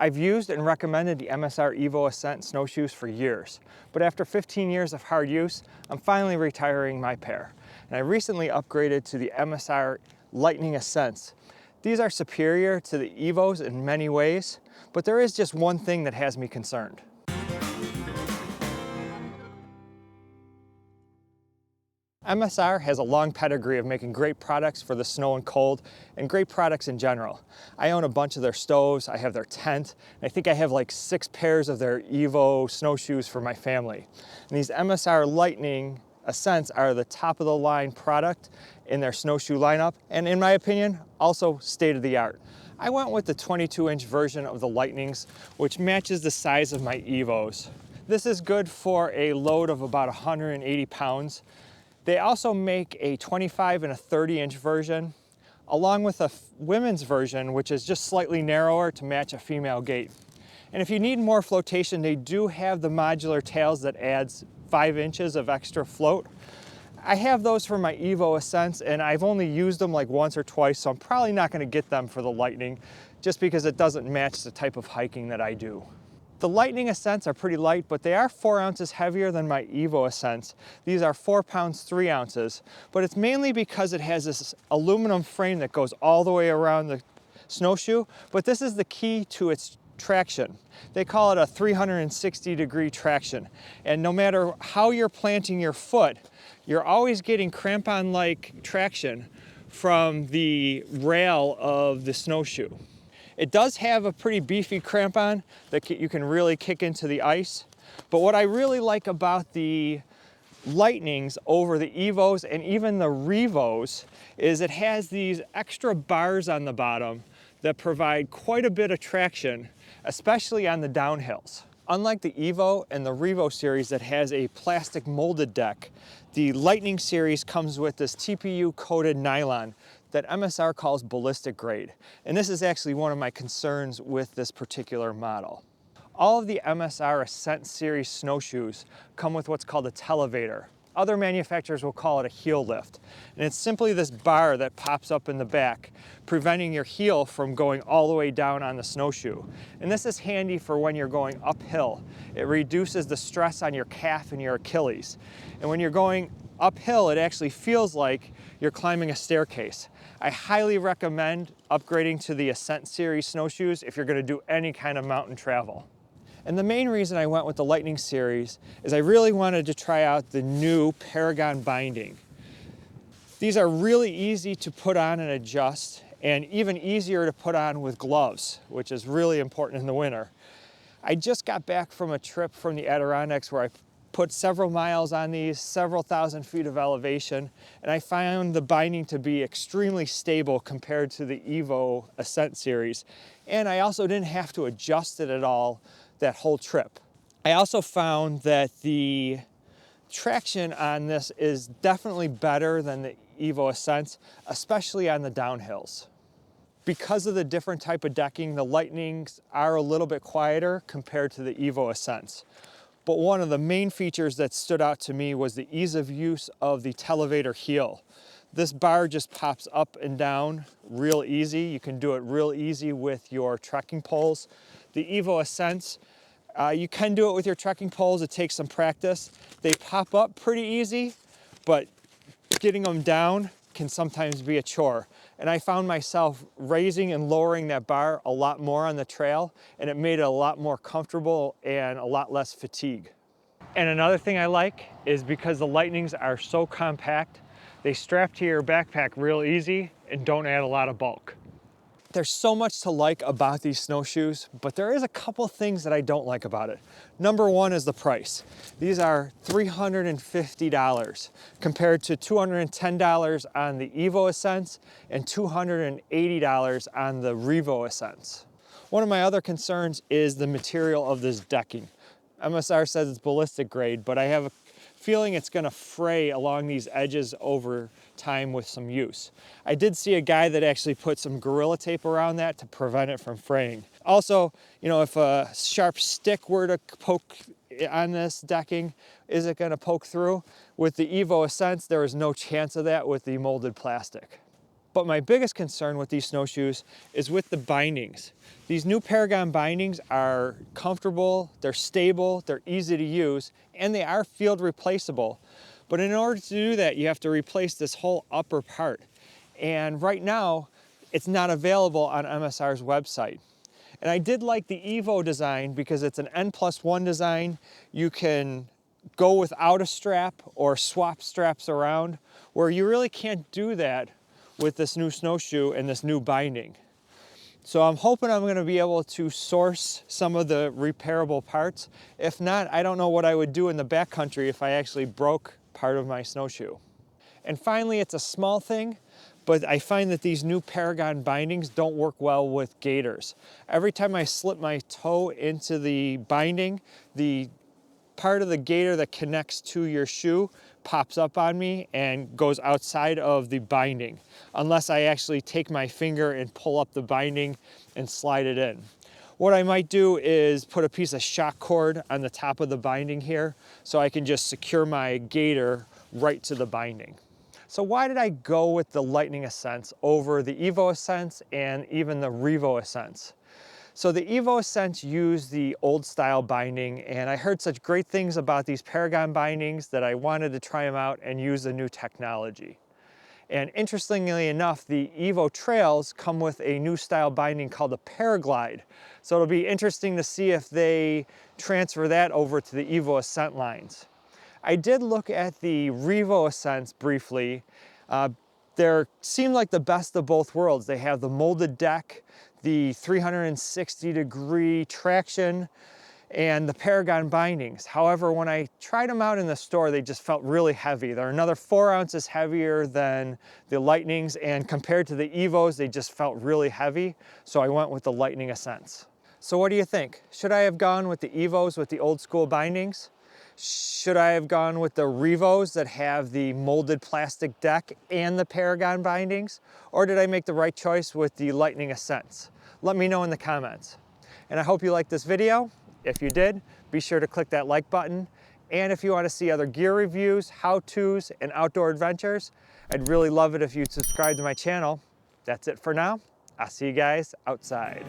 I've used and recommended the MSR Evo Ascent Snowshoes for years, but after 15 years of hard use, I'm finally retiring my pair. And I recently upgraded to the MSR Lightning Ascents. These are superior to the Evos in many ways, but there is just one thing that has me concerned. MSR has a long pedigree of making great products for the snow and cold, and great products in general. I own a bunch of their stoves, I have their tent, and I think I have like 6 pairs of their Evo snowshoes for my family. And these MSR Lightning Ascents are the top of the line product in their snowshoe lineup, and in my opinion, also state of the art. I went with the 22-inch version of the Lightnings, which matches the size of my Evos. This is good for a load of about 180 pounds. They also make a 25 and a 30-inch version, along with a women's version, which is just slightly narrower to match a female gait. And if you need more flotation, they do have the modular tails that adds 5 inches of extra float. I have those for my Evo Ascents, and I've only used them like once or twice, so I'm probably not going to get them for the Lightning, just because it doesn't match the type of hiking that I do. The Lightning Ascents are pretty light, but they are 4 ounces heavier than my Evo Ascents. These are 4 pounds 3 ounces, but it's mainly because it has this aluminum frame that goes all the way around the snowshoe, but this is the key to its traction. They call it a 360-degree traction, and no matter how you're planting your foot, you're always getting crampon-like traction from the rail of the snowshoe. It does have a pretty beefy crampon that you can really kick into the ice. But what I really like about the Lightnings over the Evos and even the Revos is it has these extra bars on the bottom that provide quite a bit of traction, especially on the downhills. Unlike the Evo and the Revo series that has a plastic molded deck, the Lightning series comes with this TPU coated nylon that MSR calls ballistic grade. And this is actually one of my concerns with this particular model. All of the MSR Ascent series snowshoes come with what's called a Televator. Other manufacturers will call it a heel lift. And it's simply this bar that pops up in the back, preventing your heel from going all the way down on the snowshoe. And this is handy for when you're going uphill. It reduces the stress on your calf and your Achilles. And when you're going uphill, it actually feels like you're climbing a staircase. I highly recommend upgrading to the Ascent series snowshoes if you're going to do any kind of mountain travel. And the main reason I went with the Lightning series is I really wanted to try out the new Paragon binding. These are really easy to put on and adjust, and even easier to put on with gloves, which is really important in the winter. I just got back from a trip from the Adirondacks where I put several miles on these, several thousand feet of elevation, and I found the binding to be extremely stable compared to the Evo Ascent series. And I also didn't have to adjust it at all that whole trip. I also found that the traction on this is definitely better than the Evo Ascents, especially on the downhills. Because of the different type of decking, the Lightnings are a little bit quieter compared to the Evo Ascents. But one of the main features that stood out to me was the ease of use of the Televator heel. This bar just pops up and down real easy. You can do it real easy with your trekking poles. The Evo Ascents, you can do it with your trekking poles. It takes some practice. They pop up pretty easy, but getting them down can sometimes be a chore. And I found myself raising and lowering that bar a lot more on the trail, and it made it a lot more comfortable and a lot less fatigue. And another thing I like is because the Lightnings are so compact, they strap to your backpack real easy and don't add a lot of bulk. There's so much to like about these snowshoes, but there is a couple things that I don't like about it. Number one is the price. These are $350 compared to $210 on the Evo Ascents and $280 on the Revo Ascents. One of my other concerns is the material of this decking. MSR says it's ballistic grade, but I have a feeling it's going to fray along these edges over time with some use. I did see a guy that actually put some Gorilla Tape around that to prevent it from fraying. Also, you know, if a sharp stick were to poke on this decking, is it going to poke through? With the Evo Ascents, there is no chance of that with the molded plastic. But my biggest concern with these snowshoes is with the bindings. These new Paragon bindings are comfortable, they're stable, they're easy to use, and they are field replaceable. But in order to do that, you have to replace this whole upper part. And right now, it's not available on MSR's website. And I did like the Evo design because it's an N+1 design. You can go without a strap or swap straps around, where you really can't do that with this new snowshoe and this new binding. So I'm hoping I'm going to be able to source some of the repairable parts. If not, I don't know what I would do in the backcountry if I actually broke part of my snowshoe. And finally, it's a small thing, but I find that these new Paragon bindings don't work well with gaiters. Every time I slip my toe into the binding, the part of the gaiter that connects to your shoe pops up on me and goes outside of the binding, unless I actually take my finger and pull up the binding and slide it in. What I might do is put a piece of shock cord on the top of the binding here so I can just secure my gaiter right to the binding. So why did I go with the Lightning Ascents over the Evo Ascents and even the Revo Ascents? So the Evo Ascents use the old style binding, and I heard such great things about these Paragon bindings that I wanted to try them out and use the new technology. And interestingly enough, the Evo Trails come with a new style binding called the Paraglide. So it'll be interesting to see if they transfer that over to the Evo Ascent lines. I did look at the Revo Ascents briefly. They seem like the best of both worlds. They have the molded deck, the 360-degree traction, and the Paragon bindings. However, when I tried them out in the store, they just felt really heavy. They're another 4 ounces heavier than the Lightnings, and compared to the Evos, they just felt really heavy. So I went with the Lightning Ascents. So what do you think? Should I have gone with the Evos with the old school bindings? Should I have gone with the Revos that have the molded plastic deck and the Paragon bindings? Or did I make the right choice with the Lightning Ascents? Let me know in the comments. And I hope you liked this video. If you did, be sure to click that like button. And if you want to see other gear reviews, how-tos, and outdoor adventures, I'd really love it if you'd subscribe to my channel. That's it for now. I'll see you guys outside.